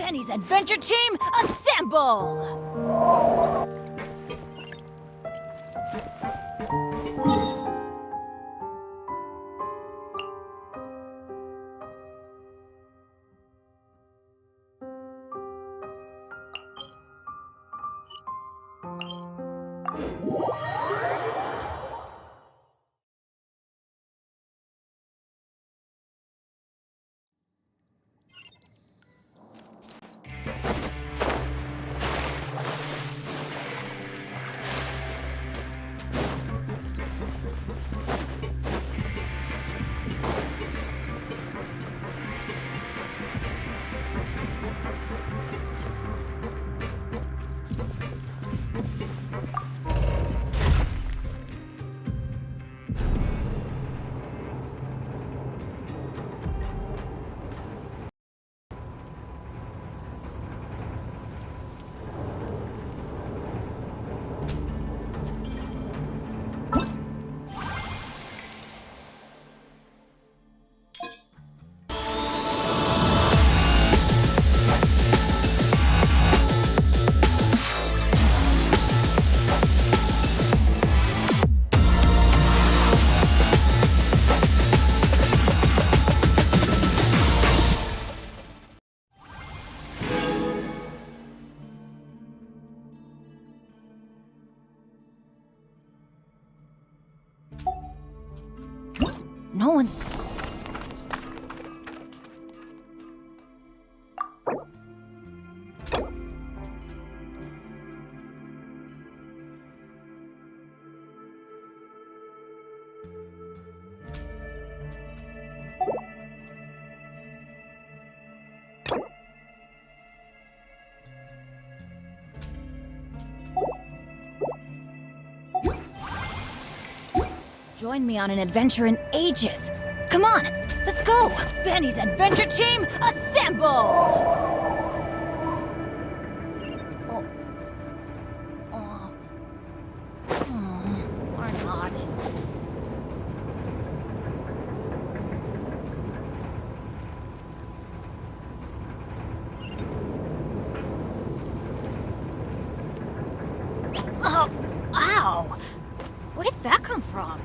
Benny's adventure team, assemble! No one... Join me on an adventure in ages. Come on, let's go! Benny's adventure team, assemble! Or not. Oh, ow! Where did that come from?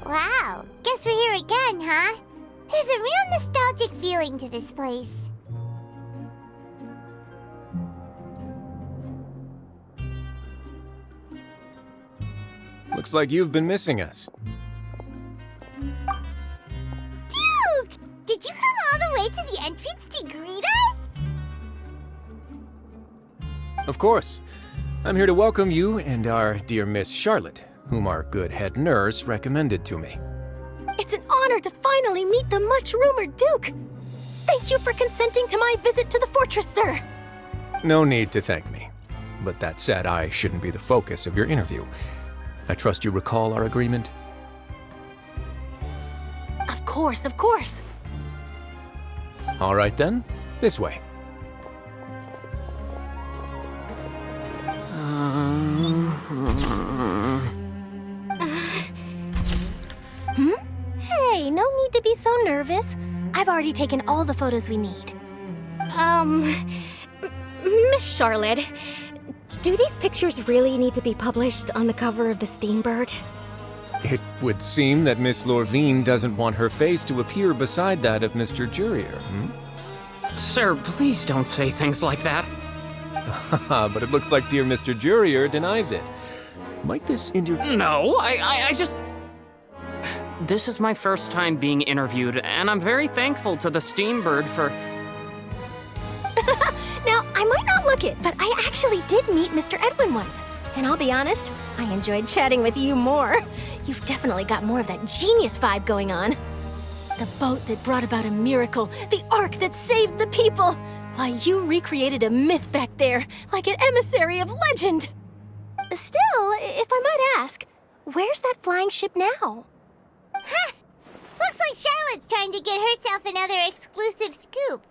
Wow, guess we're here again, huh? There's a real nostalgic feeling to this place. Looks like you've been missing us. Duke! Did you come all the way to the entrance to greet us? Of course. I'm here to welcome you and our dear Miss Charlotte, whom our good head nurse recommended to me. It's an honor to finally meet the much-rumored Duke. Thank you for consenting to my visit to the fortress, sir. No need to thank me. But that said, I shouldn't be the focus of your interview. I trust you recall our agreement? Of course, of course. All right then, this way. Hey, no need to be so nervous. I've already taken all the photos we need. Miss Charlotte, do these pictures really need to be published on the cover of the Steambird? It would seem that Miss Lorvine doesn't want her face to appear beside that of Mr. Jurier, Sir, please don't say things like that. But it looks like dear Mr. Jurier denies it. Might this No, I just... This is my first time being interviewed, and I'm very thankful to the Steambird for... Now, I might not look it, but I actually did meet Mr. Edwin once. And I'll be honest, I enjoyed chatting with you more. You've definitely got more of that genius vibe going on. The boat that brought about a miracle, the ark that saved the people. Why, you recreated a myth back there, like an emissary of legend. Still, if I might ask, where's that flying ship now? Ha! Looks like Charlotte's trying to get herself another exclusive scoop.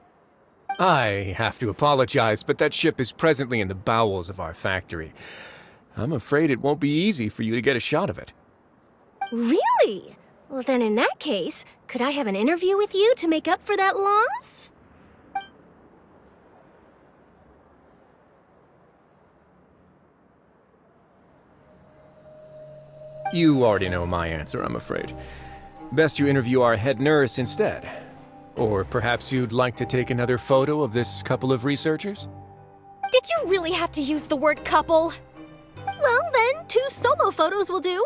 I have to apologize, but that ship is presently in the bowels of our factory. I'm afraid it won't be easy for you to get a shot of it. Really? Well, then in that case, could I have an interview with you to make up for that loss? You already know my answer, I'm afraid. Best you interview our head nurse instead. Or perhaps you'd like to take another photo of this couple of researchers? Did you really have to use the word couple? Well, then, 2 solo photos will do.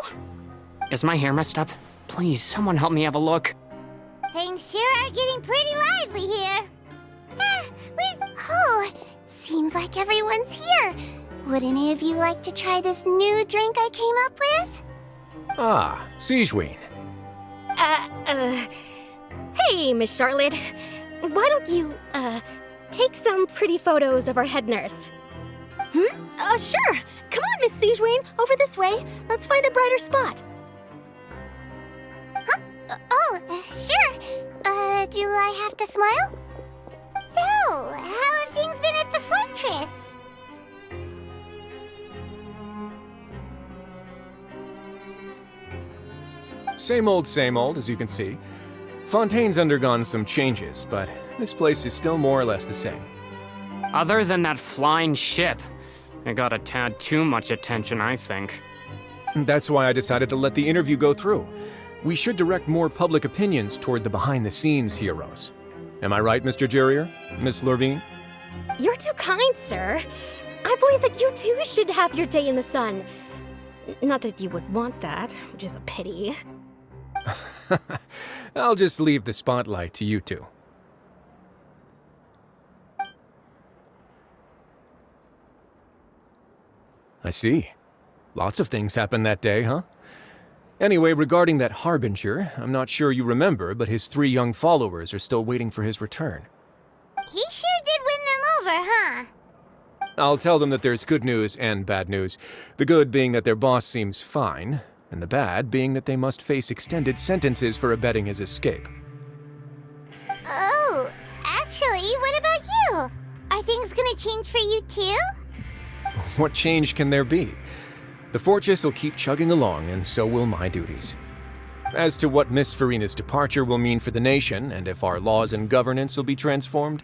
Is my hair messed up? Please, someone help me have a look. Things sure are getting pretty lively here. Oh, seems like everyone's here. Would any of you like to try this new drink I came up with? Ah, Siegeween. Hey, Miss Charlotte. Why don't you, take some pretty photos of our head nurse? Sure. Come on, Miss Siegeween. Over this way. Let's find a brighter spot. Sure. Do I have to smile? So, how have things been at the fortress? Same old, as you can see. Fontaine's undergone some changes, but this place is still more or less the same. Other than that flying ship, it got a tad too much attention, I think. That's why I decided to let the interview go through. We should direct more public opinions toward the behind-the-scenes heroes. Am I right, Mr. Jurrier? Miss Lurvine? You're too kind, sir. I believe that you too should have your day in the sun. Not that you would want that, which is a pity. I'll just leave the spotlight to you two. I see. Lots of things happened that day, huh? Anyway, regarding that Harbinger, I'm not sure you remember, but his 3 young followers are still waiting for his return. He sure did win them over, huh? I'll tell them that there's good news and bad news. The good being that their boss seems fine, and the bad being that they must face extended sentences for abetting his escape. Oh, actually, what about you? Are things gonna change for you too? What change can there be? The fortress will keep chugging along, and so will my duties. As to what Miss Farina's departure will mean for the nation, and if our laws and governance will be transformed,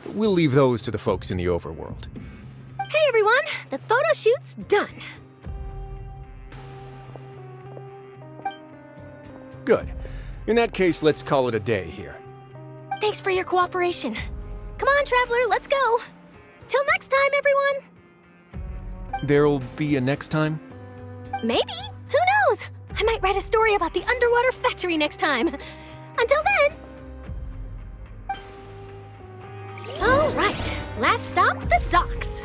we'll leave those to the folks in the overworld. Hey, everyone. The photo shoot's done. Good. In that case, let's call it a day here. Thanks for your cooperation. Come on, Traveler, let's go. Till next time, everyone. There'll be a next time? Maybe. Who knows? I might write a story about the underwater factory next time. Until then. All right. Last stop, the docks.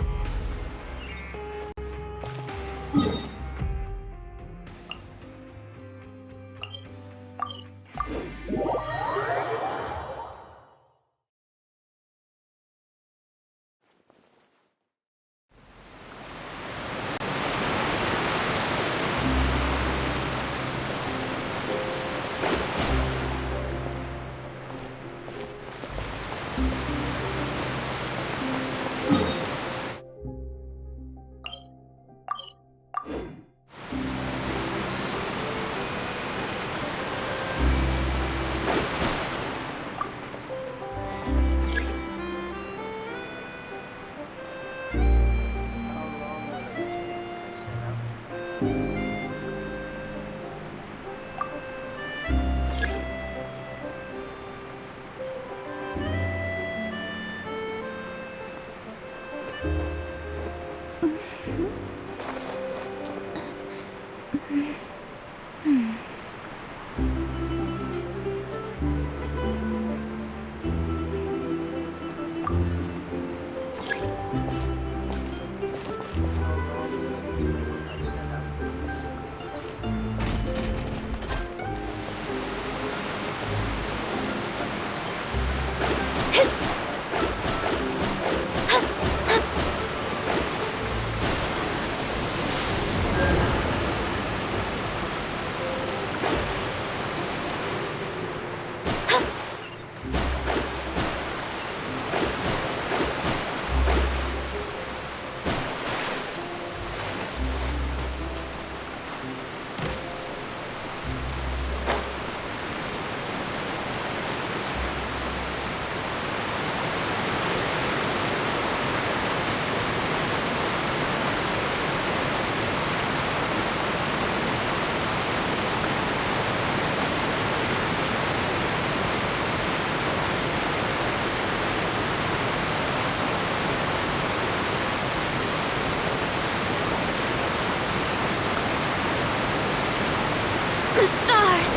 The stars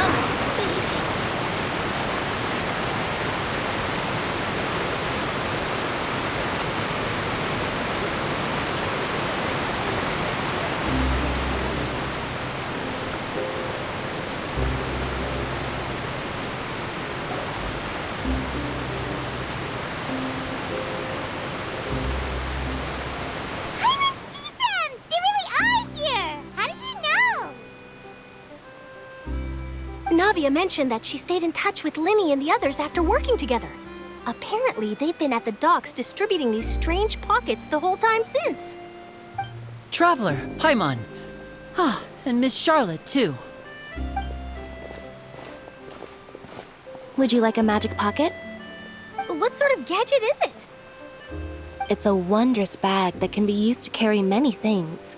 are fading. I would see them! They really are here! How did you know? Navia mentioned that she stayed in touch with Linny and the others after working together. Apparently, they've been at the docks distributing these strange pockets the whole time since. Traveler, Paimon. Ah, and Miss Charlotte, too. Would you like a magic pocket? What sort of gadget is it? It's a wondrous bag that can be used to carry many things.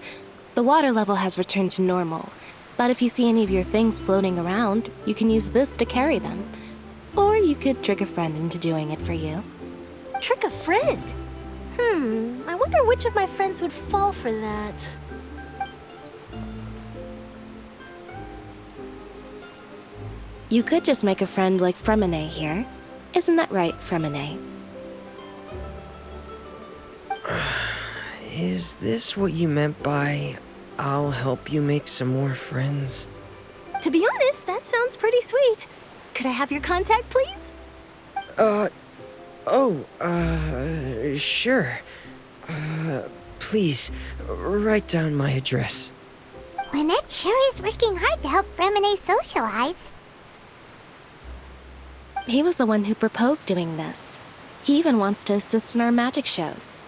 The water level has returned to normal, but if you see any of your things floating around, you can use this to carry them. Or you could trick a friend into doing it for you. Trick a friend? I wonder which of my friends would fall for that. You could just make a friend like Fremine here. Isn't that right, Fremine? Is this what you meant by, I'll help you make some more friends? To be honest, that sounds pretty sweet. Could I have your contact, please? Sure. Please, write down my address. Lynette sure is working hard to help Fremine socialize. He was the one who proposed doing this. He even wants to assist in our magic shows.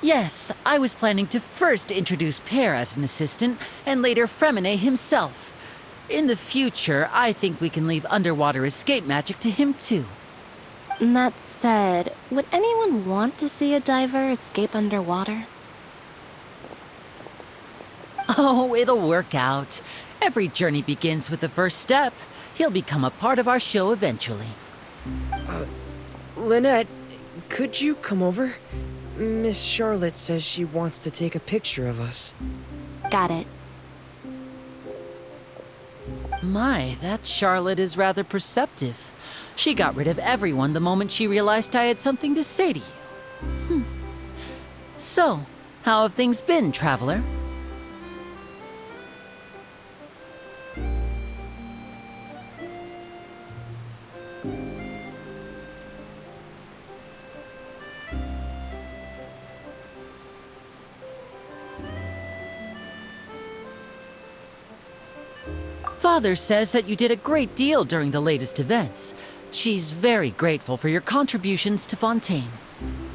Yes, I was planning to first introduce Pear as an assistant, and later Fremine himself. In the future, I think we can leave underwater escape magic to him too. That said, would anyone want to see a diver escape underwater? Oh, it'll work out. Every journey begins with the first step. He'll become a part of our show eventually. Lynette, could you come over? Miss Charlotte says she wants to take a picture of us. Got it. My, that Charlotte is rather perceptive. She got rid of everyone the moment she realized I had something to say to you. So, how have things been, Traveler? Father says that you did a great deal during the latest events. She's very grateful for your contributions to Fontaine.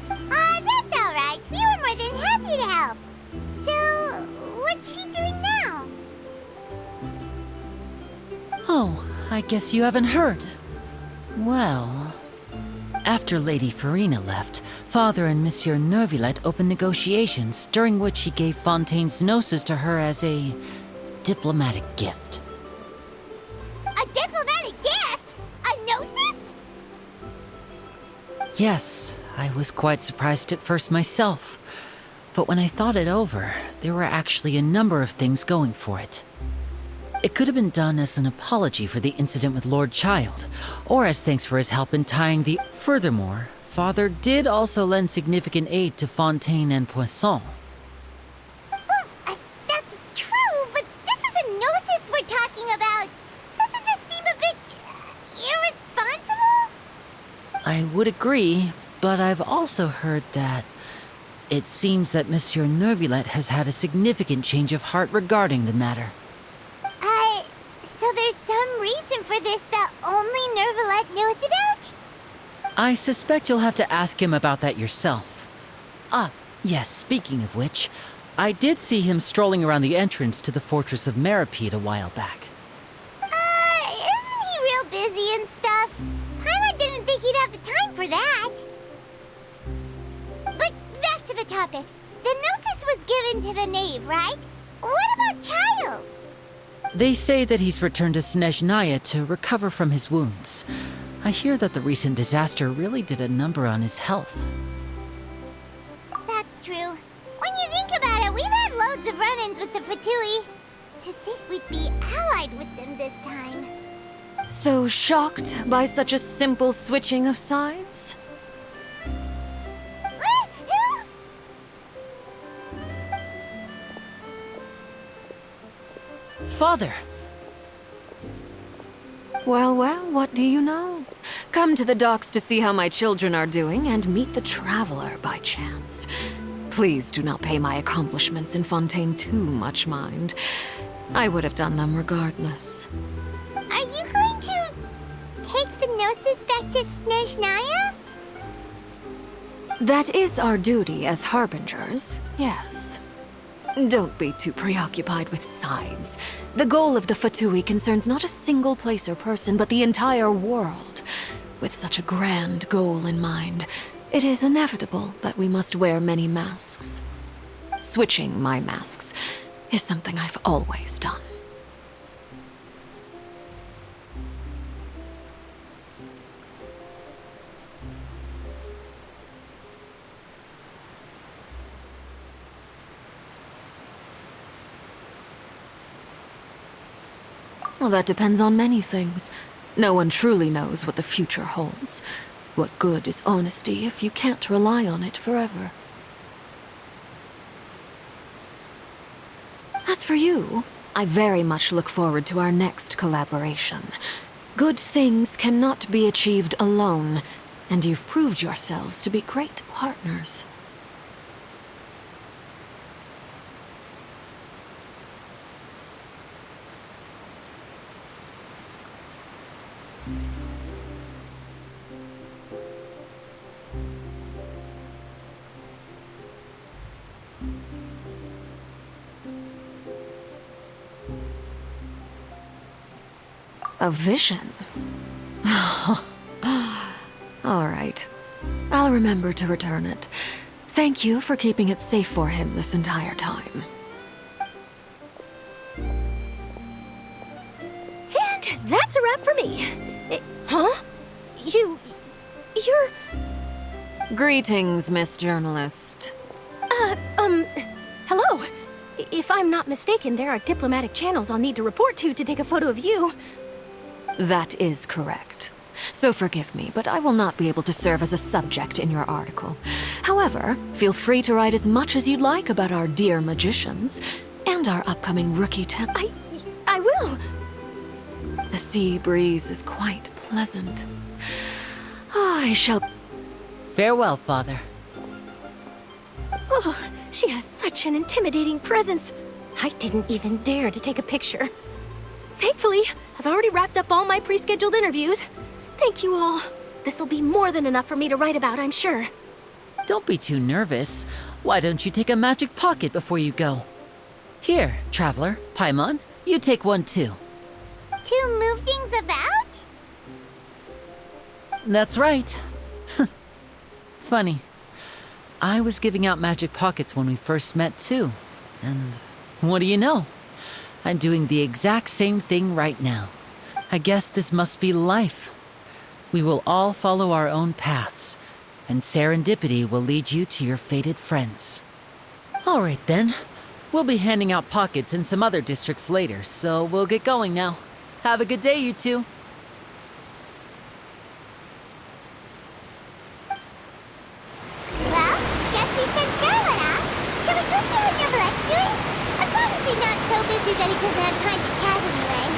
That's all right. We were more than happy to help. So, what's she doing now? Oh, I guess you haven't heard. Well, after Lady Farina left, Father and Monsieur Neuvillette opened negotiations, during which he gave Fontaine's gnosis to her as a diplomatic gift. A diplomatic gift? A gnosis? Yes, I was quite surprised at first myself. But when I thought it over, there were actually a number of things going for it. It could have been done as an apology for the incident with Lord Child, or as thanks for his help in tying the... Furthermore, Father did also lend significant aid to Fontaine and Poisson. Well, that's true, but this is a gnosis we're talking about. Doesn't this seem a bit irresponsible? I would agree, but I've also heard that it seems that Monsieur Neuvillette has had a significant change of heart regarding the matter. So there's some reason for this that only Neuvillette knows about? I suspect you'll have to ask him about that yourself. Ah, yes, speaking of which, I did see him strolling around the entrance to the Fortress of Meripede a while back. Isn't he real busy and stuff? Paimon didn't think he'd have the time for that. But back to the topic. The gnosis was given to the knave, right? What about Child? They say that he's returned to Snezhnaya to recover from his wounds. I hear that the recent disaster really did a number on his health. true. When you think about it, we've had loads of run-ins with the Fatui. To think we'd be allied with them this time. So shocked by such a simple switching of sides? Father! Well, well, what do you know? Come to the docks to see how my children are doing and meet the Traveler by chance. Please do not pay my accomplishments in Fontaine too much mind. I would have done them regardless. Are you going to take the Gnosis back to Snezhnaya? That is our duty as harbingers, yes. Don't be too preoccupied with sides. The goal of the Fatui concerns not a single place or person, but the entire world. With such a grand goal in mind, it is inevitable that we must wear many masks. Switching my masks is something I've always done. Well, that depends on many things. No one truly knows what the future holds. What good is honesty if you can't rely on it forever? As for you, I very much look forward to our next collaboration. Good things cannot be achieved alone, and you've proved yourselves to be great partners. A vision? All right. I'll remember to return it. Thank you for keeping it safe for him this entire time. And that's a wrap for me. Huh? You're... Greetings, Miss Journalist. Hello. If I'm not mistaken, there are diplomatic channels I'll need to report to take a photo of you. That is correct. So forgive me, but I will not be able to serve as a subject in your article. However, feel free to write as much as you'd like about our dear magicians and our upcoming rookie I will. The sea breeze is quite pleasant. Oh, I shall... Farewell, Father. Oh, she has such an intimidating presence. I didn't even dare to take a picture. Thankfully, I've already wrapped up all my pre-scheduled interviews. Thank you all. This'll be more than enough for me to write about, I'm sure. Don't be too nervous. Why don't you take a magic pocket before you go? Here, Traveler, Paimon, you take one too. To move things about? That's right. Funny. I was giving out magic pockets when we first met too. And what do you know? I'm doing the exact same thing right now. I guess this must be life. We will all follow our own paths, and serendipity will lead you to your fated friends. All right then. We'll be handing out pockets in some other districts later, so we'll get going now. Have a good day, you two. Well, guess we sent Charlotte off. Shall we go see how Neverlette's doing? As long as he's not so busy that he doesn't have time to chat anyway.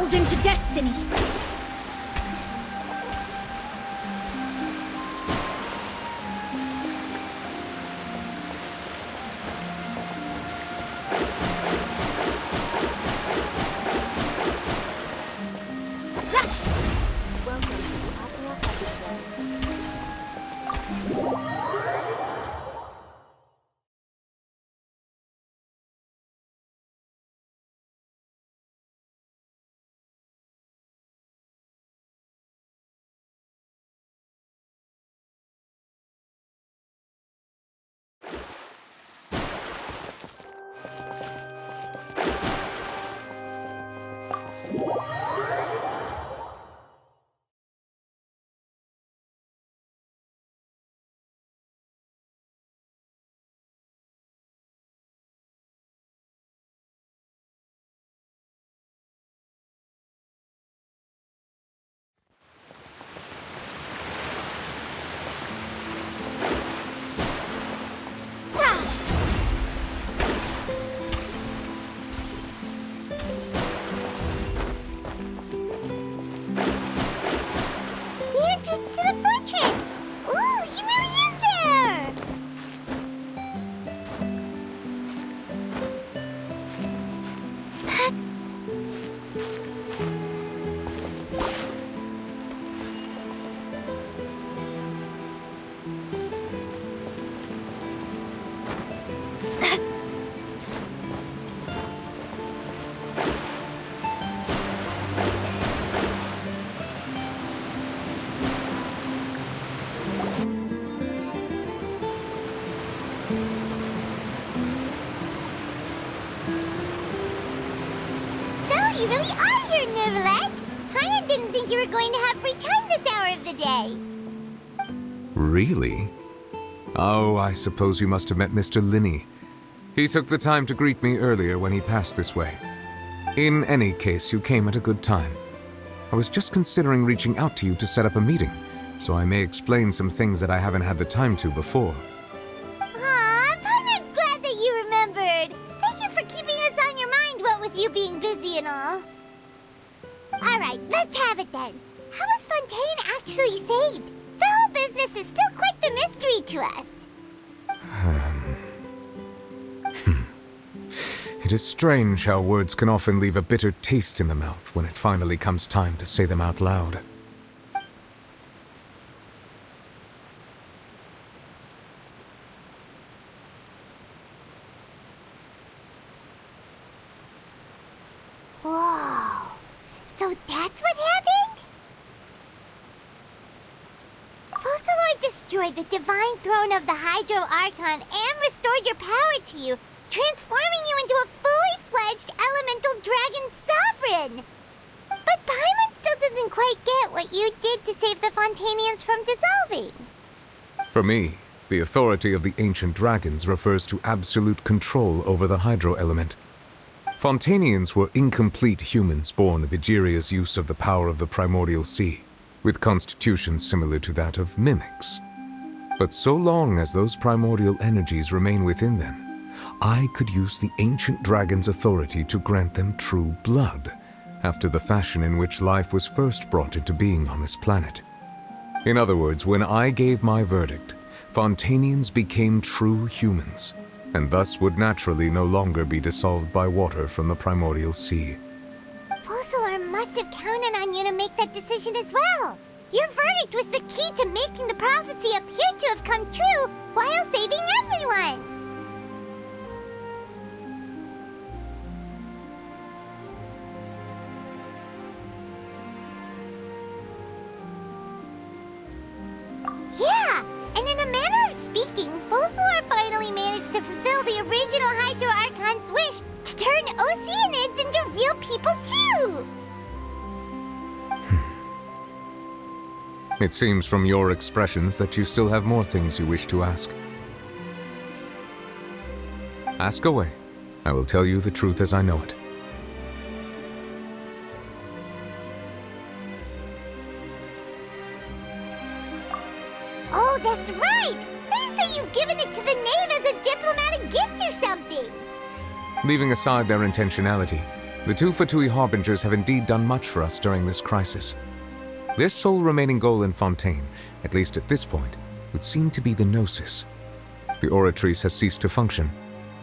delves into destiny. You really are here, Nivelette! Paimon didn't think you were going to have free time this hour of the day. Really? Oh, I suppose you must have met Mr. Linney. He took the time to greet me earlier when he passed this way. In any case, you came at a good time. I was just considering reaching out to you to set up a meeting, so I may explain some things that I haven't had the time to before. Aw, Paimon's glad that you remembered. Thank you for keeping us on your mind, what with you being busy and all. Alright, let's have it then. How was Fontaine actually saved? The whole business is still quite the mystery to us. It is strange how words can often leave a bitter taste in the mouth when it finally comes time to say them out loud. Whoa. So that's what happened? Focalor destroyed the divine throne of the Hydro Archon and restored your power to you, transforming you into a fully fledged elemental dragon sovereign. But Paimon still doesn't quite get what you did to save the Fontanians from dissolving. For me, the authority of the ancient dragons refers to absolute control over the hydro element. Fontanians were incomplete humans born of Egeria's use of the power of the primordial sea, with constitutions similar to that of mimics. But so long as those primordial energies remain within them, I could use the ancient dragon's authority to grant them true blood, after the fashion in which life was first brought into being on this planet. In other words, when I gave my verdict, Fontanians became true humans, and thus would naturally no longer be dissolved by water from the primordial sea. Focalor must have counted on you to make that decision as well. Your verdict was the key to making the prophecy appear to have come true while saving everyone. Yeah, and in a manner of speaking, Focalor finally managed to fulfill the original Hydro Archon's wish to turn Oceanids into real people too! It seems from your expressions that you still have more things you wish to ask. Ask away. I will tell you the truth as I know it. Oh, that's right! They say you've given it to the knave as a diplomatic gift or something! Leaving aside their intentionality, The two Fatui Harbingers have indeed done much for us during this crisis. Their sole remaining goal in Fontaine, at least at this point, would seem to be the Gnosis. The Oratrice has ceased to function.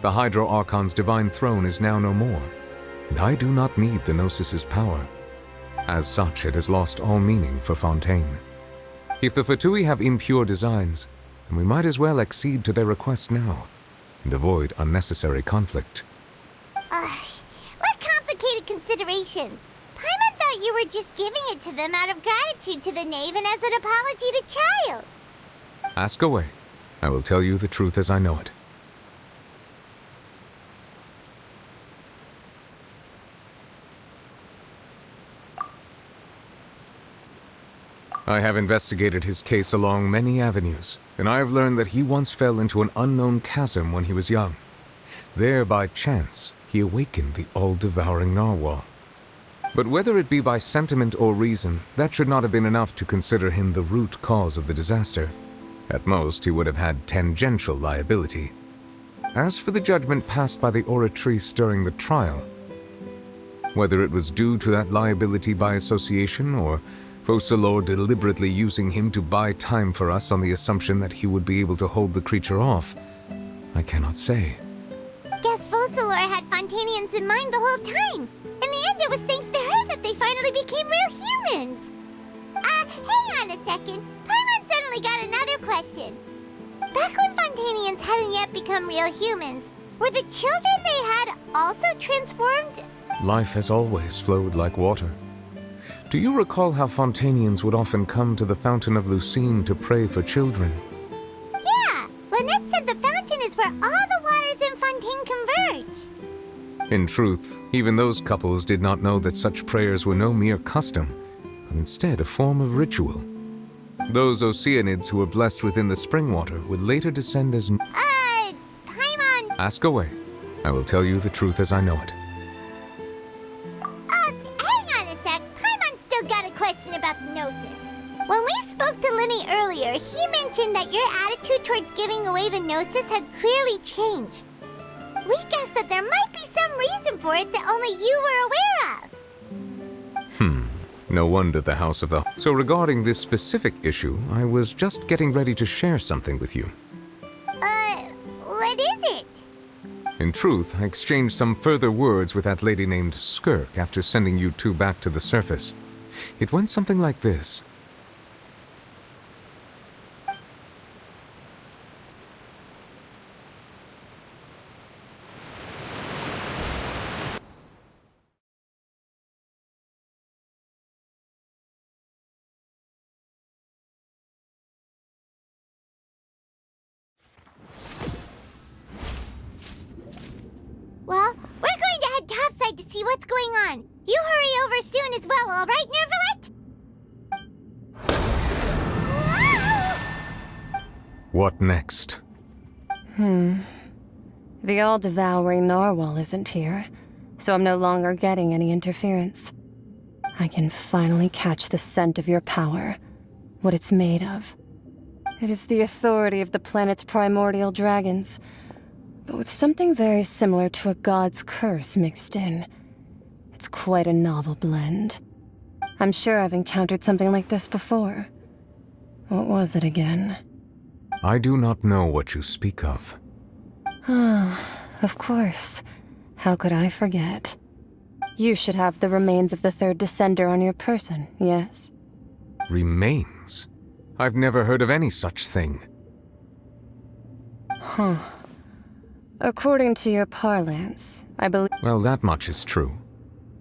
The Hydro Archon's divine throne is now no more, and I do not need the Gnosis's power. As such, it has lost all meaning for Fontaine. If the Fatui have impure designs, then we might as well accede to their request now, and avoid unnecessary conflict. What complicated considerations? Paimon thought you were just giving it to them out of gratitude to the knave and as an apology to Child. Ask away. I will tell you the truth as I know it. I have investigated his case along many avenues, and I have learned that he once fell into an unknown chasm when he was young. There, by chance, he awakened the all-devouring narwhal. But whether it be by sentiment or reason, that should not have been enough to consider him the root cause of the disaster. At most, he would have had tangential liability. As for the judgment passed by the Oratrice during the trial, whether it was due to that liability by association or Focalors deliberately using him to buy time for us on the assumption that he would be able to hold the creature off, I cannot say. Guess Focalors had Fontanians in mind the whole time. In the end, it was thanks to her that they finally became real humans. Hang on a second. Paimon suddenly got another question. Back when Fontanians hadn't yet become real humans, were the children they had also transformed? Life has always flowed like water. Do you recall how Fontanians would often come to the Fountain of Lucine to pray for children? Yeah, Lynette said the fountain is where all the waters in Fontaine converge. In truth, even those couples did not know that such prayers were no mere custom, but instead a form of ritual. Those Oceanids who were blessed within the spring water would later descend as... Paimon... Ask away. I will tell you the truth as I know it. Hang on a sec. Paimon still got a question about Gnosis. When we spoke to Linny earlier, he mentioned that your attitude towards giving away the Gnosis had clearly changed. We guessed that there might be some reason for it that only you were aware of. No wonder the House of the... So regarding this specific issue, I was just getting ready to share something with you. What is it? In truth, I exchanged some further words with that lady named Skirk after sending you two back to the surface. It went something like this. Well, we're going to head topside to see what's going on. You hurry over soon as well, all right, Nervalet? What next? The all-devouring narwhal isn't here, so I'm no longer getting any interference. I can finally catch the scent of your power, what it's made of. It is the authority of the planet's primordial dragons, but with something very similar to a god's curse mixed in. It's quite a novel blend. I'm sure I've encountered something like this before. What was it again? I do not know what you speak of. Of course. How could I forget? You should have the remains of the third descender on your person, yes? Remains? I've never heard of any such thing. According to your parlance, I believe... Well, that much is true.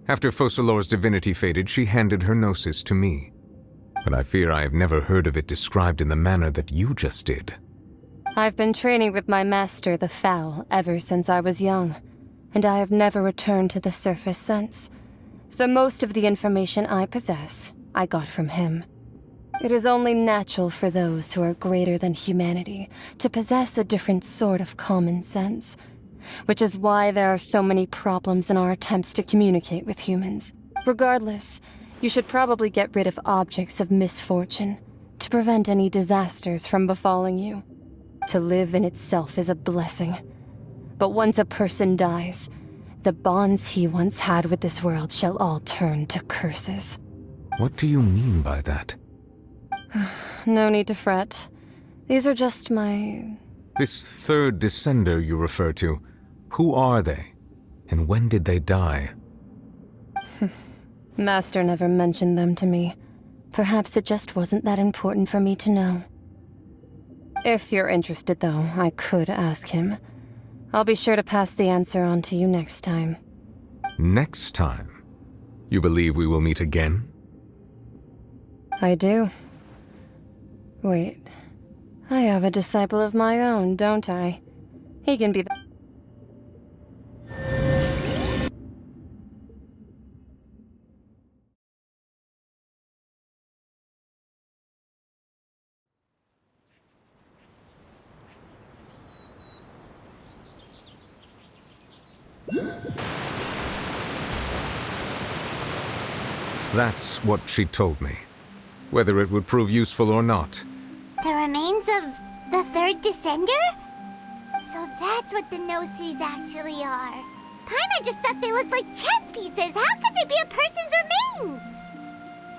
After Focalors' divinity faded, she handed her Gnosis to me. But I fear I have never heard of it described in the manner that you just did. I've been training with my master, the Foul, ever since I was young, and I have never returned to the surface since. So most of the information I possess, I got from him. It is only natural for those who are greater than humanity to possess a different sort of common sense, which is why there are so many problems in our attempts to communicate with humans. Regardless, you should probably get rid of objects of misfortune to prevent any disasters from befalling you. To live in itself is a blessing. But once a person dies, The bonds he once had with this world shall all turn to curses. What do you mean by that? No need to fret. These are just my... This third descender you refer to, who are they? And when did they die? Master never mentioned them to me. Perhaps it just wasn't that important for me to know. If you're interested, though, I could ask him. I'll be sure to pass the answer on to you next time. Next time? You believe we will meet again? I do. Wait. I have a disciple of my own, don't I? He can be the... That's what she told me. Whether it would prove useful or not. The remains of the third descender? So that's what the no-sees actually are. Paimon just thought they looked like chess pieces. How could they be a person's remains?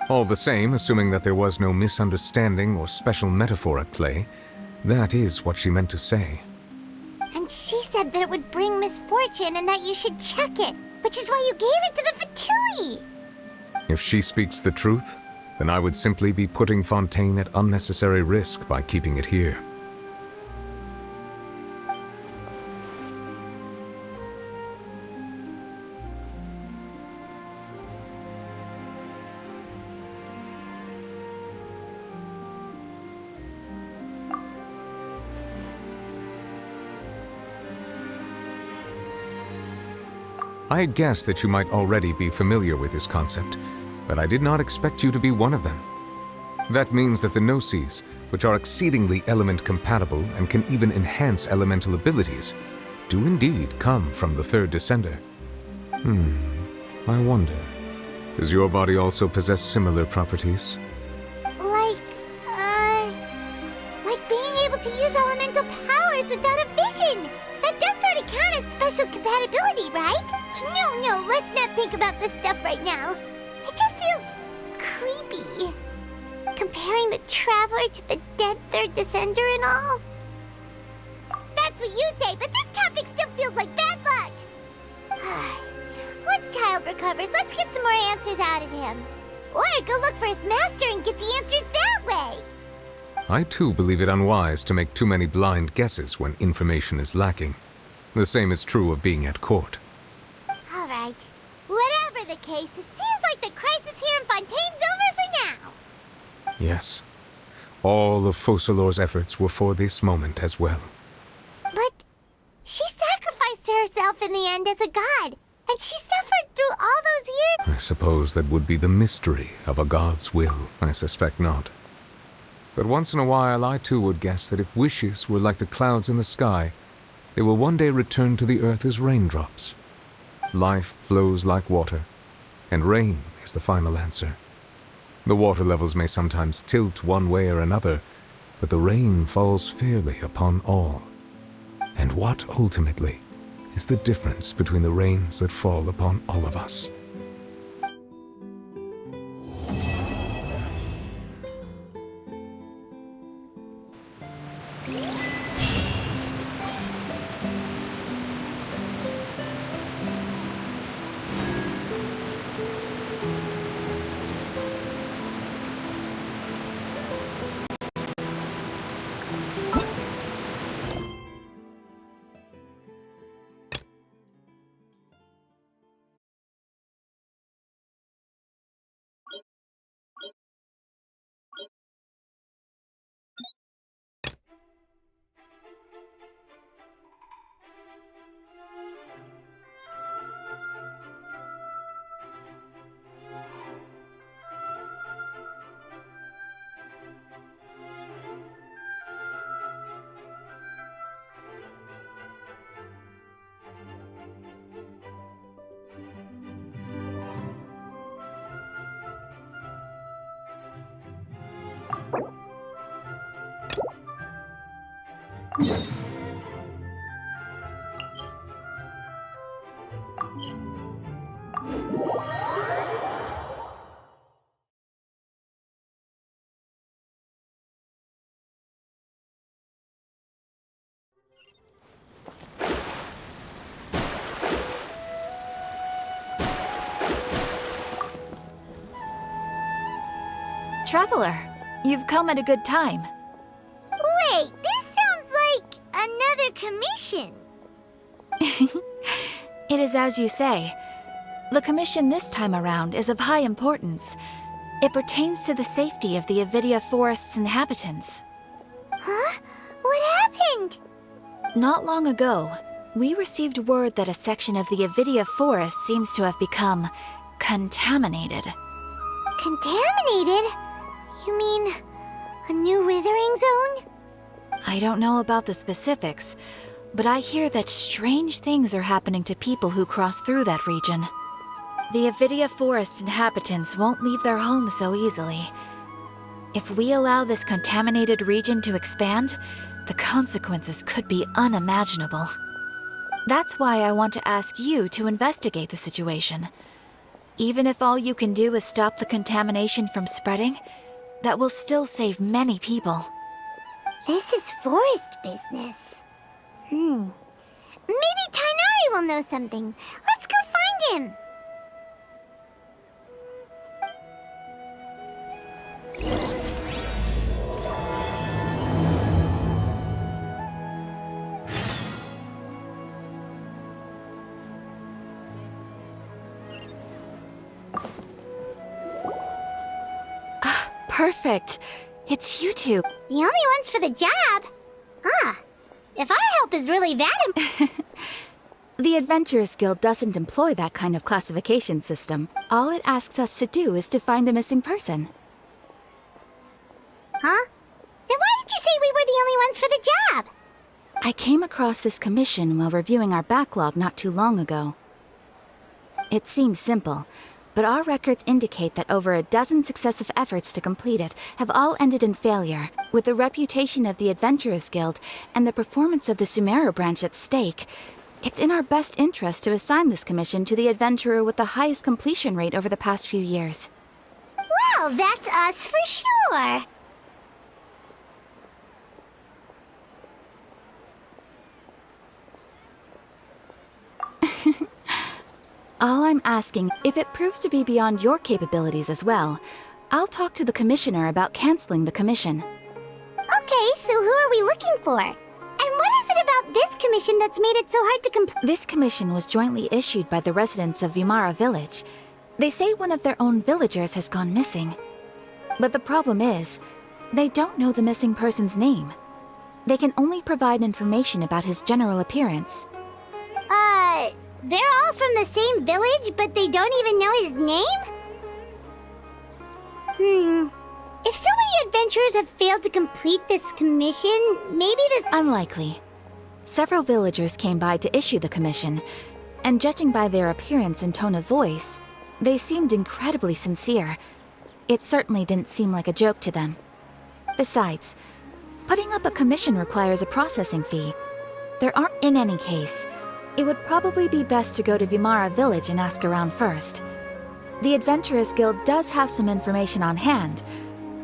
All the same, assuming that there was no misunderstanding or special metaphor at play, that is what she meant to say. And she said that it would bring misfortune and that you should check it, which is why you gave it to the Fatui. If she speaks the truth, then I would simply be putting Fontaine at unnecessary risk by keeping it here. I had guessed that you might already be familiar with this concept, but I did not expect you to be one of them. That means that the no-sees, which are exceedingly element-compatible and can even enhance elemental abilities, do indeed come from the third descender. I wonder, does your body also possess similar properties? Like being able to use elemental powers without a vision. That does sort of count as special compatibility, right? No, let's not think about this stuff right now. It just feels creepy. Comparing the Traveler to the dead third descender and all. That's what you say, but this topic still feels like bad luck. Once Child recovers, let's get some more answers out of him. Or go look for his master and get the answers that way. I too believe it unwise to make too many blind guesses when information is lacking. The same is true of being at court. All right. Whatever the case, it seems like the crisis here in Fontaine's over for now. Yes. All of Focalor's efforts were for this moment as well. But she sacrificed herself in the end as a god, and she suffered through all those years. I suppose that would be the mystery of a god's will. I suspect not. But once in a while, I too would guess that if wishes were like the clouds in the sky, they will one day return to the earth as raindrops. Life flows like water, and rain is the final answer. The water levels may sometimes tilt one way or another, but the rain falls fairly upon all. And what, ultimately, is the difference between the rains that fall upon all of us? traveler. You've come at a good time. Wait, this sounds like another commission. It is as you say. The commission this time around is of high importance. It pertains to the safety of the Avidia Forest's inhabitants. Huh? What happened? Not long ago, we received word that a section of the Avidia Forest seems to have become contaminated. Contaminated? You mean a new withering zone? I don't know about the specifics, but I hear that strange things are happening to people who cross through that region. The Avidia Forest inhabitants won't leave their homes so easily. If we allow this contaminated region to expand, the consequences could be unimaginable. That's why I want to ask you to investigate the situation. Even if all you can do is stop the contamination from spreading, that will still save many people. This is forest business. Maybe Tainari will know something. Let's go find him. Perfect. It's you two. The only ones for the job? If our help is really that The Adventurers Guild doesn't employ that kind of classification system. All it asks us to do is to find a missing person. Huh? Then why did you say we were the only ones for the job? I came across this commission while reviewing our backlog not too long ago. It seems simple, but our records indicate that over a dozen successive efforts to complete it have all ended in failure. With the reputation of the Adventurers Guild and the performance of the Sumeru branch at stake, it's in our best interest to assign this commission to the adventurer with the highest completion rate over the past few years. Well, that's us for sure. All I'm asking, if it proves to be beyond your capabilities as well, I'll talk to the commissioner about canceling the commission. Okay, so who are we looking for? And what is it about this commission that's made it so hard to complete? This commission was jointly issued by the residents of Vimara Village. They say one of their own villagers has gone missing. But the problem is, they don't know the missing person's name. They can only provide information about his general appearance. They're all from the same village, but they don't even know his name? If so many adventurers have failed to complete this commission, maybe this— Unlikely. Several villagers came by to issue the commission, and judging by their appearance and tone of voice, they seemed incredibly sincere. It certainly didn't seem like a joke to them. Besides, putting up a commission requires a processing fee. There aren't— In any case, it would probably be best to go to Vimara Village and ask around first. The Adventurers Guild does have some information on hand,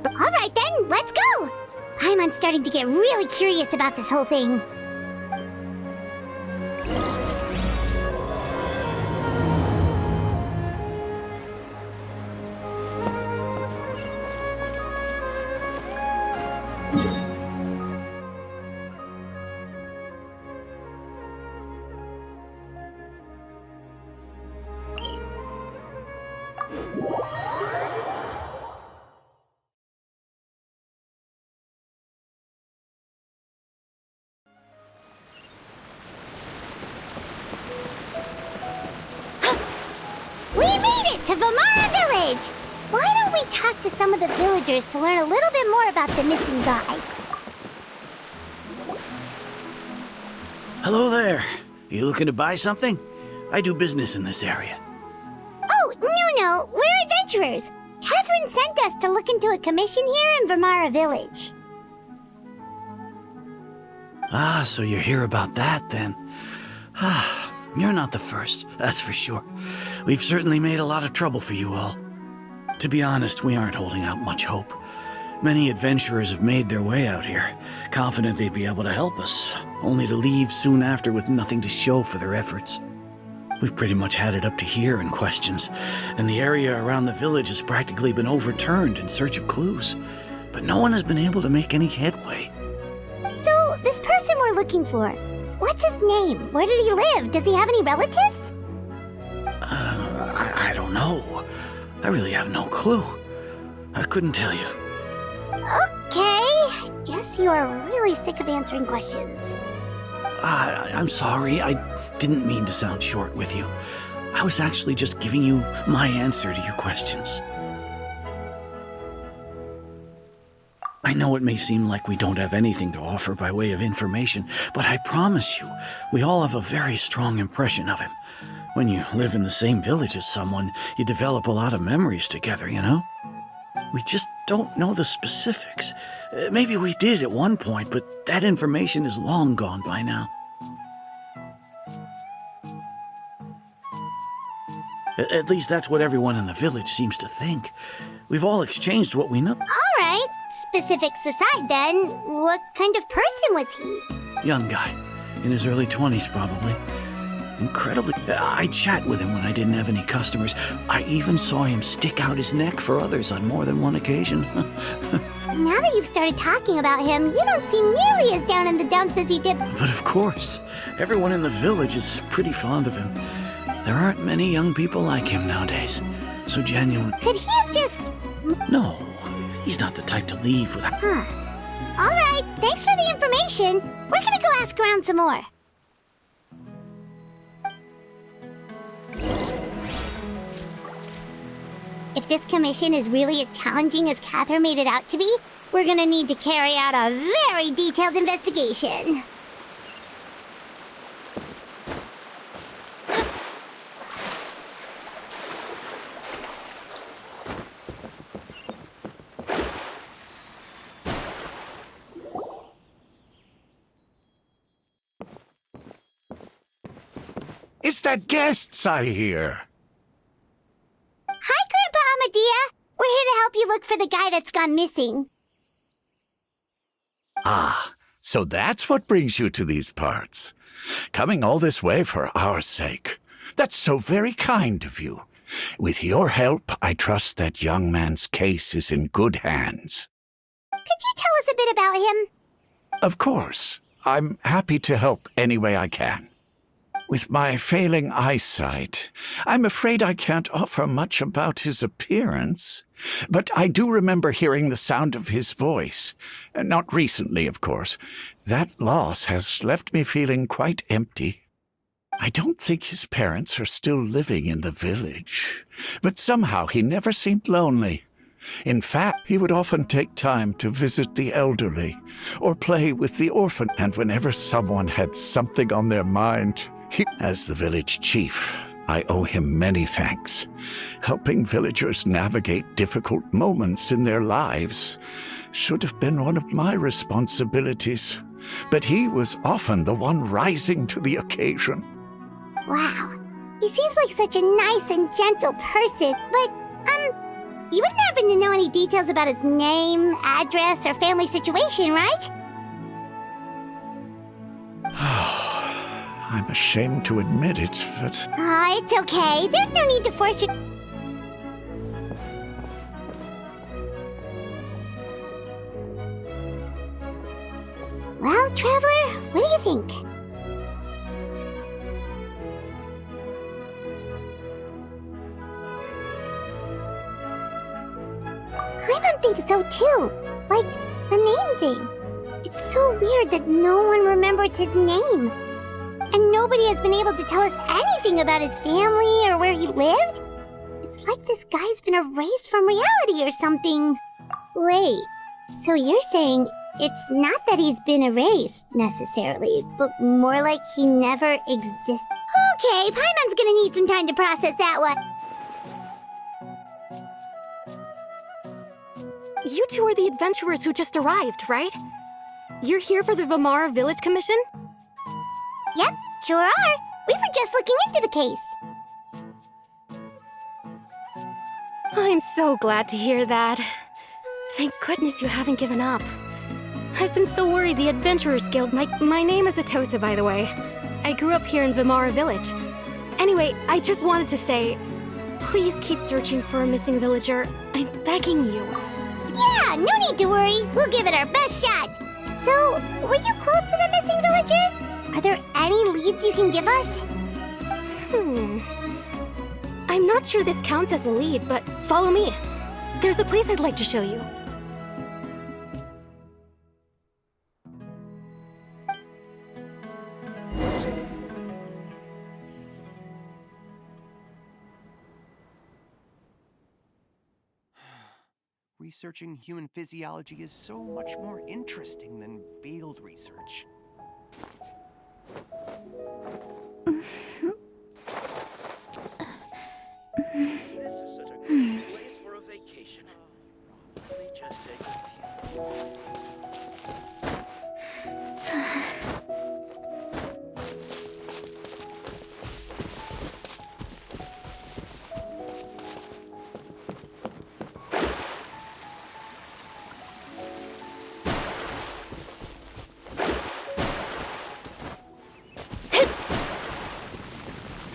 but— Alright then, let's go! Paimon's starting to get really curious about this whole thing. To Vimara Village! Why don't we talk to some of the villagers to learn a little bit more about the missing guy? Hello there. You looking to buy something? I do business in this area. Oh, no, we're adventurers. Catherine sent us to look into a commission here in Vimara Village. Ah, so you're here about that then. You're not the first, that's for sure. We've certainly made a lot of trouble for you all. To be honest, we aren't holding out much hope. Many adventurers have made their way out here, confident they'd be able to help us, only to leave soon after with nothing to show for their efforts. We've pretty much had it up to here in questions, and the area around the village has practically been overturned in search of clues. But no one has been able to make any headway. So, this person we're looking for, what's his name? Where did he live? Does he have any relatives? I don't know. I really have no clue. I couldn't tell you. Okay, guess you are really sick of answering questions. I'm sorry. I didn't mean to sound short with you. I was actually just giving you my answer to your questions. I know it may seem like we don't have anything to offer by way of information, but I promise you, we all have a very strong impression of him. When you live in the same village as someone, you develop a lot of memories together, you know? We just don't know the specifics. Maybe we did at one point, but that information is long gone by now. At least that's what everyone in the village seems to think. We've all exchanged what we know. All right, specifics aside then, what kind of person was he? Young guy, in his early 20s probably. Incredibly. I chat with him when I didn't have any customers. I even saw him stick out his neck for others on more than one occasion. Now that you've started talking about him, you don't seem nearly as down in the dumps as you did. But of course, everyone in the village is pretty fond of him. There aren't many young people like him nowadays. So genuine. Could he have just... No, he's not the type to leave without... Huh. All right, thanks for the information. We're gonna go ask around some more. If this commission is really as challenging as Catherine made it out to be, we're gonna need to carry out a very detailed investigation. It's the guests, I hear. Hi, Grandpa Amadea. We're here to help you look for the guy that's gone missing. Ah, so that's what brings you to these parts. Coming all this way for our sake. That's so very kind of you. With your help, I trust that young man's case is in good hands. Could you tell us a bit about him? Of course. I'm happy to help any way I can. With my failing eyesight, I'm afraid I can't offer much about his appearance. But I do remember hearing the sound of his voice. Not recently, of course. That loss has left me feeling quite empty. I don't think his parents are still living in the village. But somehow he never seemed lonely. In fact, he would often take time to visit the elderly or play with the orphan. And whenever someone had something on their mind, as the village chief, I owe him many thanks. Helping villagers navigate difficult moments in their lives should have been one of my responsibilities. But he was often the one rising to the occasion. Wow, he seems like such a nice and gentle person, but, you wouldn't happen to know any details about his name, address, or family situation, right? I'm ashamed to admit it, but... It's okay. There's no need to force you... Well, Traveler, what do you think? Paimon thinks so too. Like, the name thing. It's so weird that no one remembers his name. And nobody has been able to tell us anything about his family or where he lived. It's like this guy's been erased from reality or something. Wait, so you're saying it's not that he's been erased, necessarily, but more like he never existed? Okay, Paimon's gonna need some time to process that one. You two are the adventurers who just arrived, right? You're here for the Vamara Village Commission? Yep, sure are. We were just looking into the case. I'm so glad to hear that. Thank goodness you haven't given up. I've been so worried the Adventurers Guild... My name is Atosa, by the way. I grew up here in Vamara Village. Anyway, I just wanted to say, please keep searching for a missing villager. I'm begging you. Yeah, no need to worry. We'll give it our best shot. So, were you close to the missing villager? Are there any leads you can give us? I'm not sure this counts as a lead, but follow me. There's a place I'd like to show you. Researching human physiology is so much more interesting than field research. This is such a great place for a vacation. Let me just take a few.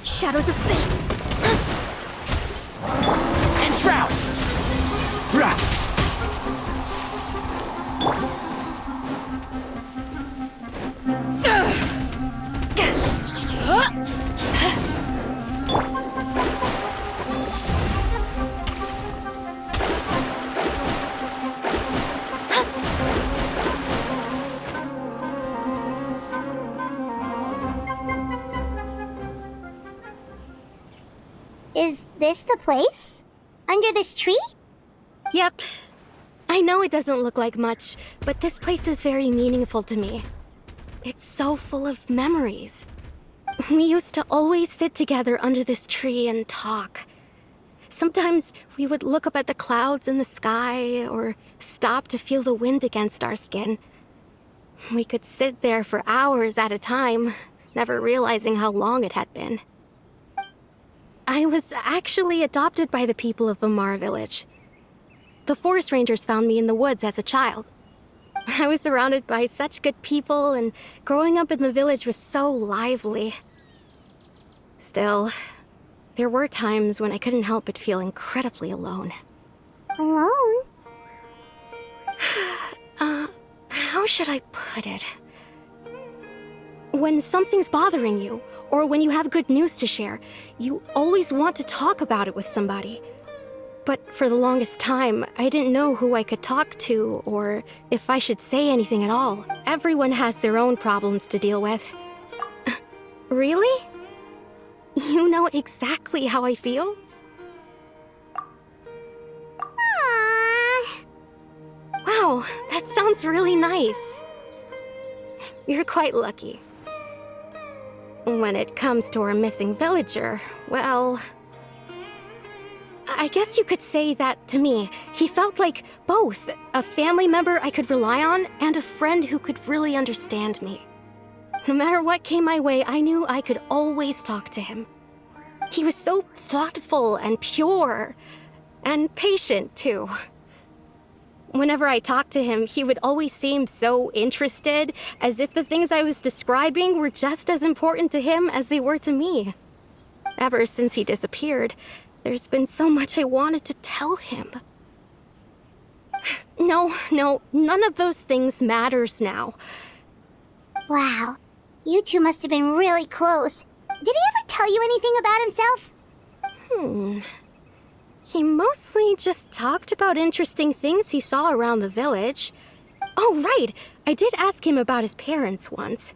Shadows of fate! And Shroud! Rah! Is this the place? Under this tree? Yep. I know it doesn't look like much, but this place is very meaningful to me. It's so full of memories. We used to always sit together under this tree and talk. Sometimes we would look up at the clouds in the sky or stop to feel the wind against our skin. We could sit there for hours at a time, never realizing how long it had been. I was actually adopted by the people of Vamar village. The forest rangers found me in the woods as a child. I was surrounded by such good people, and growing up in the village was so lively. Still, there were times when I couldn't help but feel incredibly alone. Alone? How should I put it? When something's bothering you, or when you have good news to share, you always want to talk about it with somebody. But for the longest time, I didn't know who I could talk to, or if I should say anything at all. Everyone has their own problems to deal with. Really? You know exactly how I feel? Aww. Wow, that sounds really nice. You're quite lucky. When it comes to our missing villager, well, I guess you could say that to me. He felt like both a family member I could rely on and a friend who could really understand me. No matter what came my way, I knew I could always talk to him. He was so thoughtful and pure, and patient too. Whenever I talked to him, he would always seem so interested, as if the things I was describing were just as important to him as they were to me. Ever since he disappeared, there's been so much I wanted to tell him. No, none of those things matters now. Wow, you two must have been really close. Did he ever tell you anything about himself? He mostly just talked about interesting things he saw around the village. Oh, right! I did ask him about his parents once.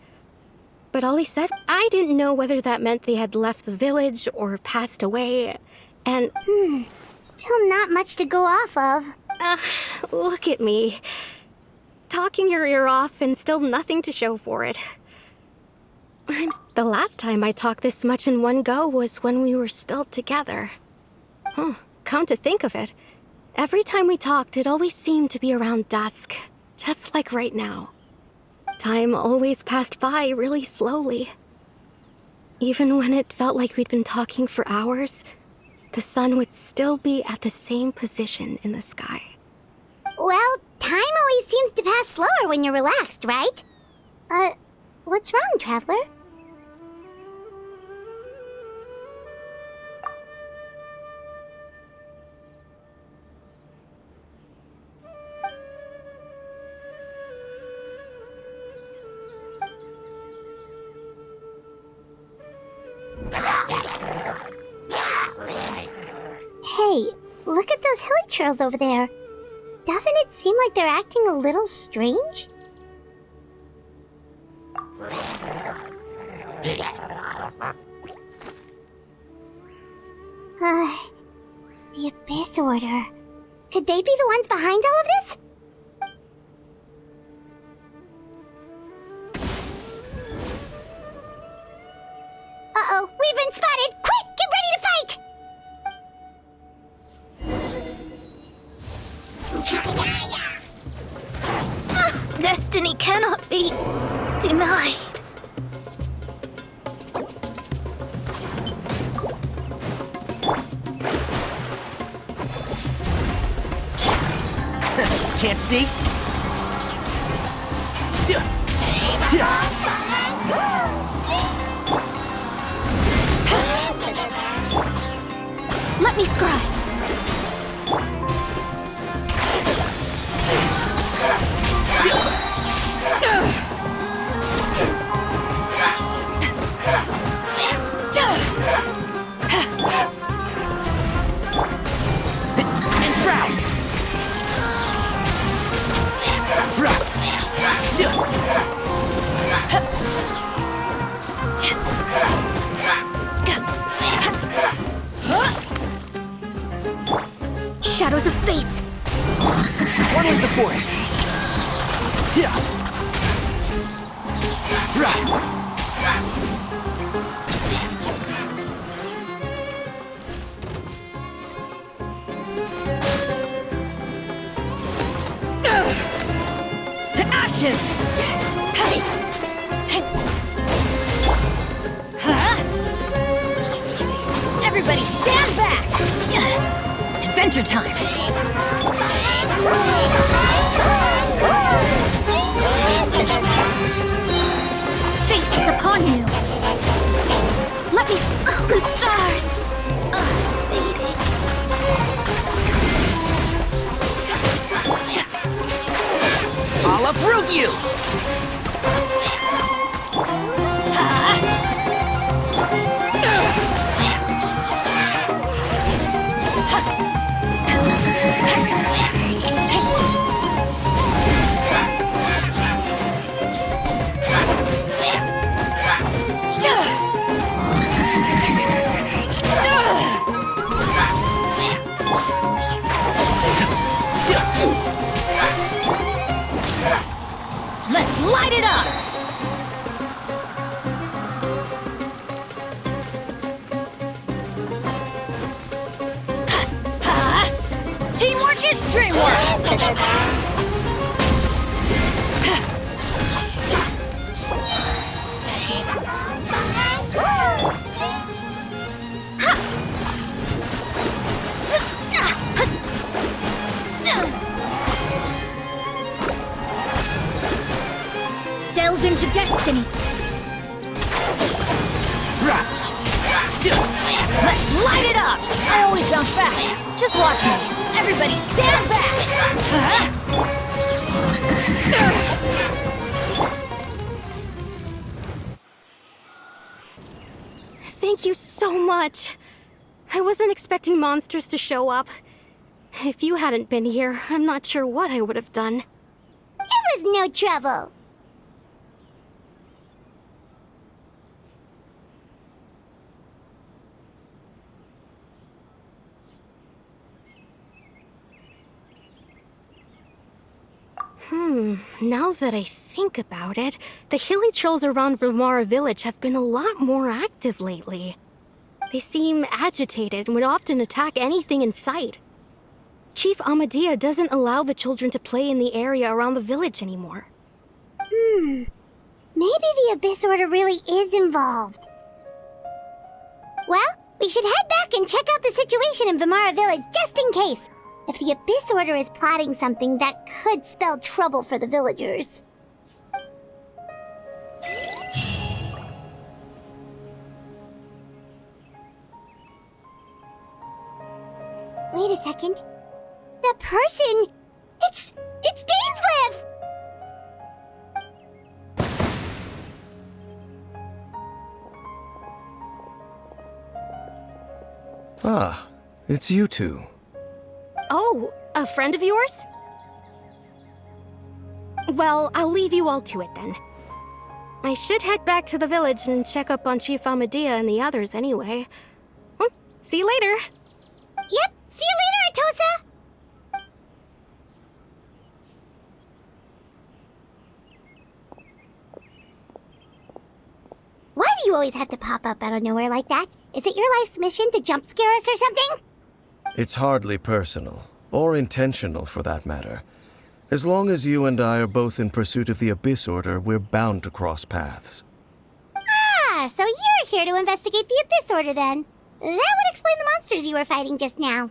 But all he said, I didn't know whether that meant they had left the village or passed away, and... Still not much to go off of. Look at me. Talking your ear off and still nothing to show for it. The last time I talked this much in one go was when we were still together. Come to think of it, every time we talked, it always seemed to be around dusk, just like right now. Time always passed by really slowly. Even when it felt like we'd been talking for hours, the sun would still be at the same position in the sky. Well, time always seems to pass slower when you're relaxed, right? What's wrong, Traveler? those hilichurls over there? Doesn't it seem like they're acting a little strange? The Abyss Order. Could they be the ones behind all of this? Uh-oh, we've been spotted! Quick, get ready to fight! Destiny cannot be denied. Can't see? Let me scry. And shroud! Shadows of fate. One with the forest. To ashes. Everybody stand back. Adventure time. Fate is upon you. Let me... the stars. Fading. I'll uproot you! Let's light it up! Teamwork is dreamwork! Delve into destiny. Let's light it up! I always bounce back. Just watch me. Everybody stand back! Thank you so much. I wasn't expecting monsters to show up. If you hadn't been here, I'm not sure what I would have done. It was no trouble. Now that I think about it, the hilichurls around Vimara village have been a lot more active lately. They seem agitated and would often attack anything in sight. Chief Amadea doesn't allow the children to play in the area around the village anymore. Maybe the Abyss Order really is involved. Well, we should head back and check out the situation in Vimara village just in case. If the Abyss Order is plotting something, that could spell trouble for the villagers. Wait a second. The person... It's Dainslev! Ah, it's you two. Oh, a friend of yours? Well, I'll leave you all to it then. I should head back to the village and check up on Chief Amadea and the others anyway. See you later. Yep, see you later, Atosa! Why do you always have to pop up out of nowhere like that? Is it your life's mission to jump scare us or something? It's hardly personal, or intentional for that matter. As long as you and I are both in pursuit of the Abyss Order, we're bound to cross paths. Ah, so you're here to investigate the Abyss Order then. That would explain the monsters you were fighting just now.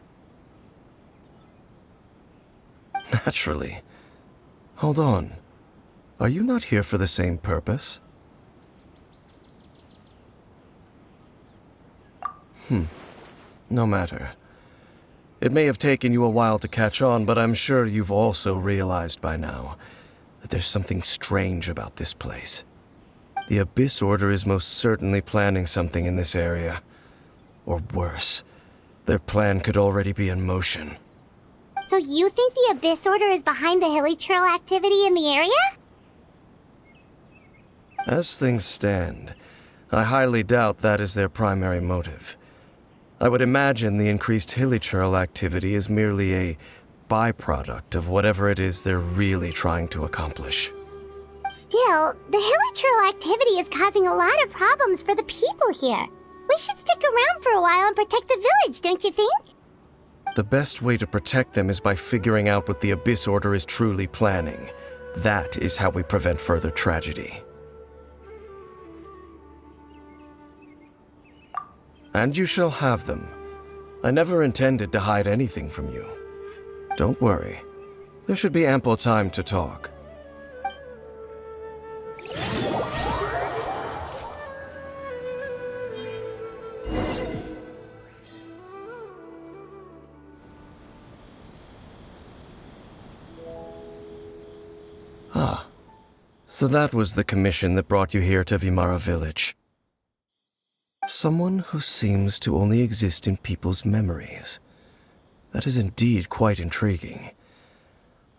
Naturally. Hold on. Are you not here for the same purpose? No matter. It may have taken you a while to catch on, but I'm sure you've also realized by now that there's something strange about this place. The Abyss Order is most certainly planning something in this area. Or worse, their plan could already be in motion. So you think the Abyss Order is behind the hilly trail activity in the area? As things stand, I highly doubt that is their primary motive. I would imagine the increased hilichurl activity is merely a byproduct of whatever it is they're really trying to accomplish. Still, the hilichurl activity is causing a lot of problems for the people here. We should stick around for a while and protect the village, don't you think? The best way to protect them is by figuring out what the Abyss Order is truly planning. That is how we prevent further tragedy. And you shall have them. I never intended to hide anything from you. Don't worry. There should be ample time to talk. Ah, so that was the commission that brought you here to Vimara Village. Someone who seems to only exist in people's memories. That is indeed quite intriguing.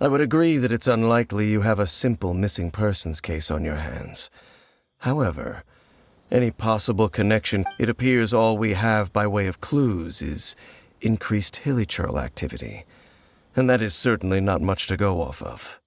I would agree that it's unlikely you have a simple missing persons case on your hands. However, any possible connection, it appears all we have by way of clues is increased hilichurl activity, and that is certainly not much to go off of.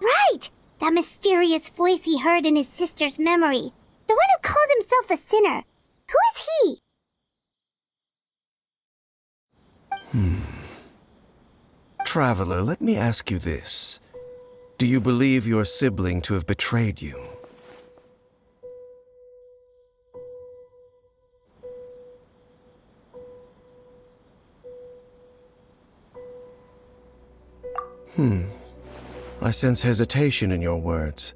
Right! That mysterious voice he heard in his sister's memory. The one who called himself a sinner. Who is he? Traveler, let me ask you this. Do you believe your sibling to have betrayed you? I sense hesitation in your words.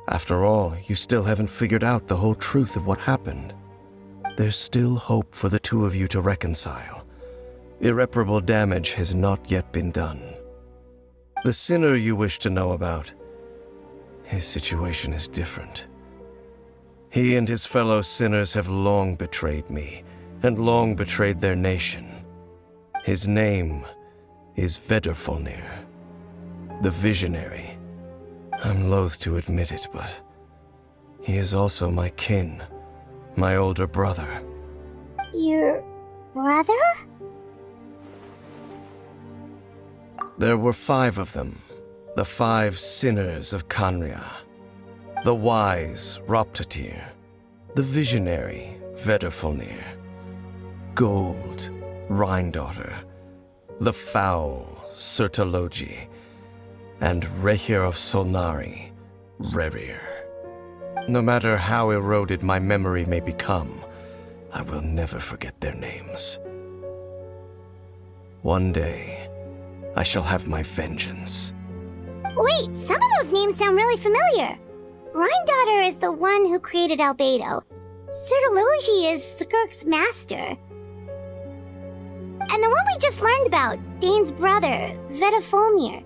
After all, you still haven't figured out the whole truth of what happened. There's still hope for the two of you to reconcile. Irreparable damage has not yet been done. The sinner you wish to know about, his situation is different. He and his fellow sinners have long betrayed me, and long betrayed their nation. His name is Vedrfolnir, the Visionary. I'm loath to admit it, but he is also my kin, my older brother. Your brother? There were 5 of them, the 5 sinners of Kanria. The wise Roptatir, the visionary Vedrfolnir, Gold Rhine-daughter, the foul Sertologi, and Rehir of Solnari, Rerir. No matter how eroded my memory may become, I will never forget their names. One day, I shall have my vengeance. Wait, some of those names sound really familiar. Rhine-daughter is the one who created Albedo. Sertologi is Skirk's master. And And the one we just learned about, Dane's brother, Vetafolnir.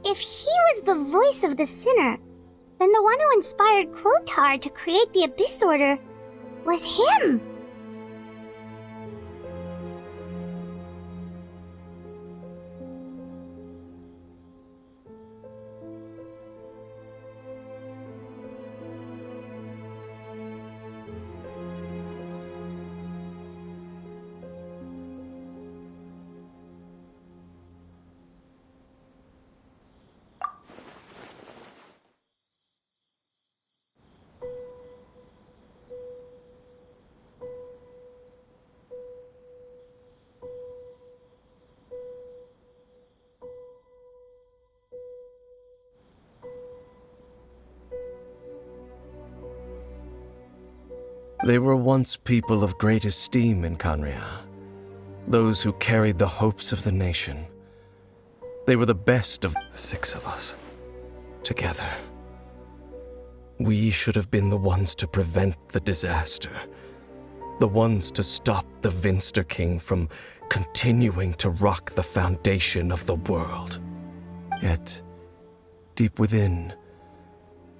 If he was the voice of the sinner, then the one who inspired Clotar to create the Abyss Order was him! They were once people of great esteem in Canria, those who carried the hopes of the nation. They were the best of 6 of us, together. We should have been the ones to prevent the disaster, the ones to stop the Vinster King from continuing to rock the foundation of the world. Yet, deep within,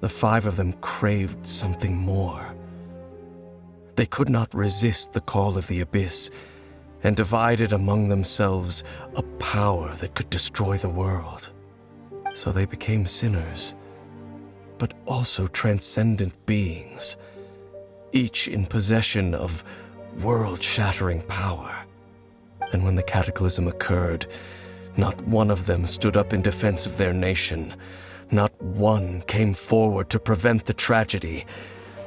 the 5 of them craved something more. They could not resist the call of the Abyss, and divided among themselves a power that could destroy the world. So they became sinners, but also transcendent beings, each in possession of world-shattering power. And when the cataclysm occurred, not one of them stood up in defense of their nation. Not one came forward to prevent the tragedy,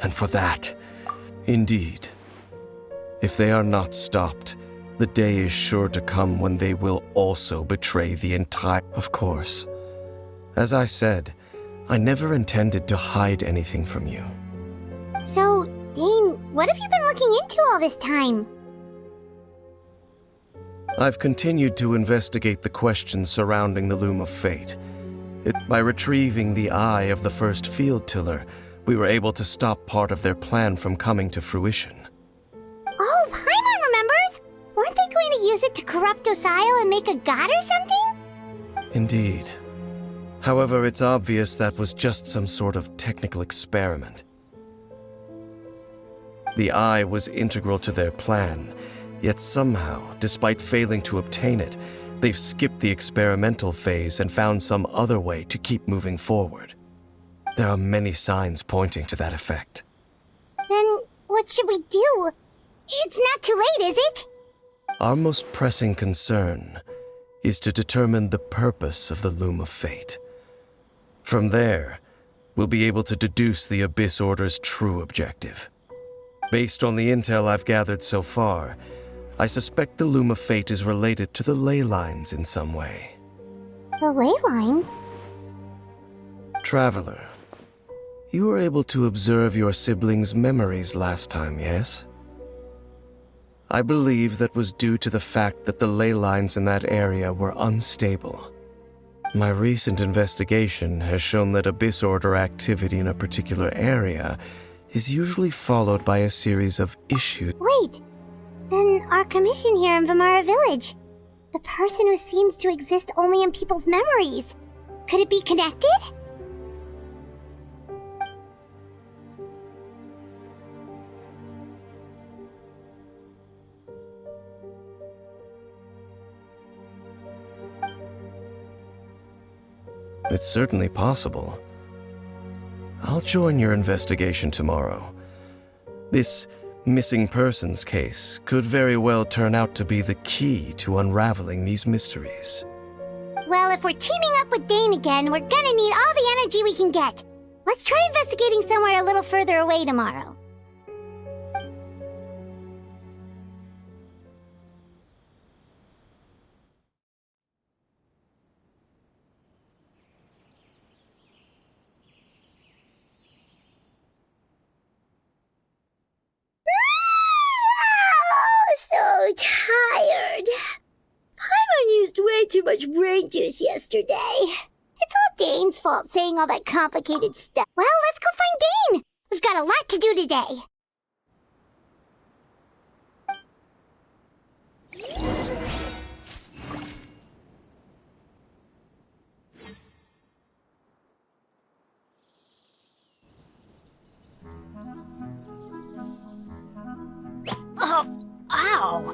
and for that, indeed, if they are not stopped, the day is sure to come when they will also betray the entire... Of course. As I said, I never intended to hide anything from you. So, Dane, what have you been looking into all this time? I've continued to investigate the questions surrounding the Loom of Fate. By retrieving the eye of the first field tiller, we were able to stop part of their plan from coming to fruition. Oh, Paimon remembers! Weren't they going to use it to corrupt Docile and make a god or something? Indeed. However, it's obvious that was just some sort of technical experiment. The eye was integral to their plan, yet somehow, despite failing to obtain it, they've skipped the experimental phase and found some other way to keep moving forward. There are many signs pointing to that effect. Then, what should we do? It's not too late, is it? Our most pressing concern is to determine the purpose of the Loom of Fate. From there, we'll be able to deduce the Abyss Order's true objective. Based on the intel I've gathered so far, I suspect the Loom of Fate is related to the ley lines in some way. The ley lines? Traveler, you were able to observe your siblings' memories last time, yes? I believe that was due to the fact that the ley lines in that area were unstable. My recent investigation has shown that Abyss Order activity in a particular area is usually followed by a series of issues. Wait! Then our commission here in Vimara Village. The person who seems to exist only in people's memories. Could it be connected? It's certainly possible. I'll join your investigation tomorrow. This missing persons case could very well turn out to be the key to unraveling these mysteries. Well, if we're teaming up with Dane again, we're gonna need all the energy we can get. Let's try investigating somewhere a little further away tomorrow. So tired. Paimon used way too much brain juice yesterday. It's all Dane's fault saying all that complicated stuff. Well, let's go find Dane. We've got a lot to do today. Wow!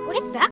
Where did that